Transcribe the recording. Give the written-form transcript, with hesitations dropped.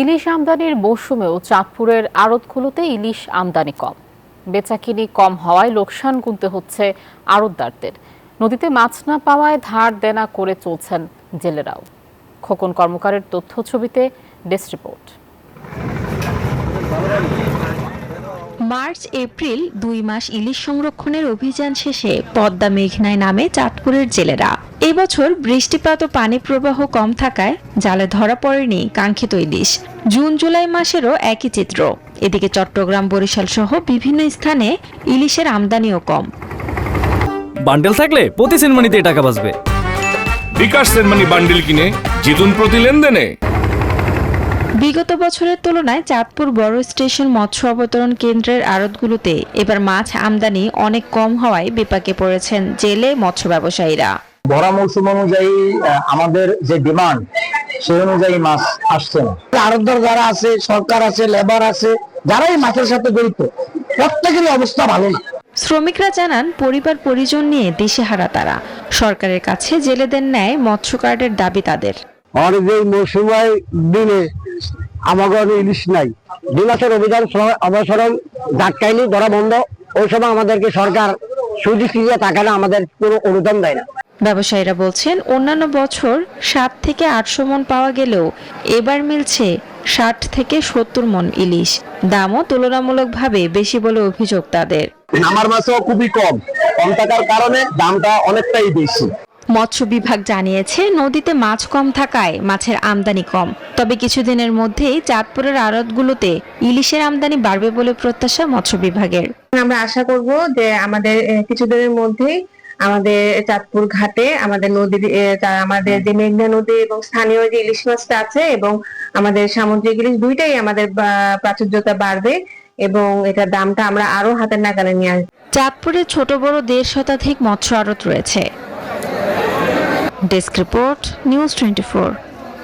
ইলিশ আমদানির মৌসুমেও চাঁদপুরের আড়তগুলোতে ইলিশ আমদানি কম। বেচাকিনি কম হওয়ায় লোকসান গুনতে হচ্ছে আড়তদারদের। নদীতে মাছ না পাওয়ায় ধার দেনা করে চলছেন জেলেরাও। খোকন কর্মকারের তথ্য ছবিতে ডেস্ক রিপোর্ট। মার্চ এপ্রিল 2 মাস ইলিশ সংরক্ষণের অভিযান শেষে পদ্মা মেঘনায় নামে চাঁদপুরের জেলেরা। এবছর বৃষ্টিপাত ও পানি প্রবাহ কম থাকায় জালে ধরা পড়েনি কাঙ্ক্ষিত ইলিশ। জুন জুলাই মাসেরও একই চিত্র। এদিকে চট্টগ্রাম, বরিশাল সহ বিভিন্ন স্থানে ইলিশের আমদানিও কম। বান্ডেল থাকলে প্রতি সেনমানিতে টাকা বাঁচবে। বিকাশ সেনমানি বান্ডেল কিনে জিতুন প্রতি লেনদেনে। বিগত বছরের তুলনায় চাঁদপুর বড় স্টেশন মৎস্য অবতরণ কেন্দ্রের আড়তগুলোতে এবার মাছ আমদানি অনেক কম হওয়ায় বিপাকে পড়েছেন জেলে মৎস্য ব্যবসায়ীরা। ভরা মৌসুম অনুযায়ী আমাদের যে ডিমান্ড সেই অনুযায়ী মাছ আসছে না। আড়তদার যারা আছে, সরকার আছে, লেবার আছে, যারা এই মাছের সাথে জড়িত, প্রত্যেকেরই অবস্থা ভালো না। শ্রমিকরা জানান পরিবার পরিজন নিয়ে দিশেহারা তারা। সরকারের কাছে জেলেদের ন্যায় মৎস্য কার্ডের দাবি তাদের। আমাদের যে মৌসুমায় দিনে আমাদের ইলিশ নাই, 2 মাসের অভিযান অবসরণ ডাক্তাইনি ধরা বন্ধ। ওই সময় আমাদেরকে সরকার সুযোগ দিয়ে টাকা না, আমাদের কোনো অনুদান দেয় না। ব্যবসায়ীরা বলছেন অন্যান্য বছর 7 থেকে 800 মন পাওয়া গেলেও এবার মিলছে 60 থেকে 70 মন ইলিশ। দামও তুলনামূলকভাবে বেশি বলে অভিযোগ তাদের। আমার মাছও খুবই কম থাকার কারণে দামটা অনেকটাই বেশি। মৎস্য বিভাগ জানিয়েছে নদীতে মাছ কম থাকায় মাছের আমদানি কম। তবে কিছুদিনের মধ্যেই চাঁদপুরের আড়তগুলোতে ইলিশের আমদানি বাড়বে বলে প্রত্যাশা মৎস্য বিভাগের। আমরা আশা করব যে আমাদের কিছুদিনের মধ্যেই আমাদের চাঁদপুর ঘাটে আমাদের নদীর আমাদের যে মেঘনা নদী এবং স্থানীয় যে ইলিশ মাছটা আছে এবং আমাদের সামুদ্রিক ইলিশ দুইটাই আমাদের প্রাচুর্যতা বাড়বে এবং এটার দামটা আমরা আরো হাতের নাগালে নিয়ে আসবো। চাঁদপুরে ছোট বড় 1.5 শতাধিক মৎস্য আড়ত রয়েছে। Desk report, news 24।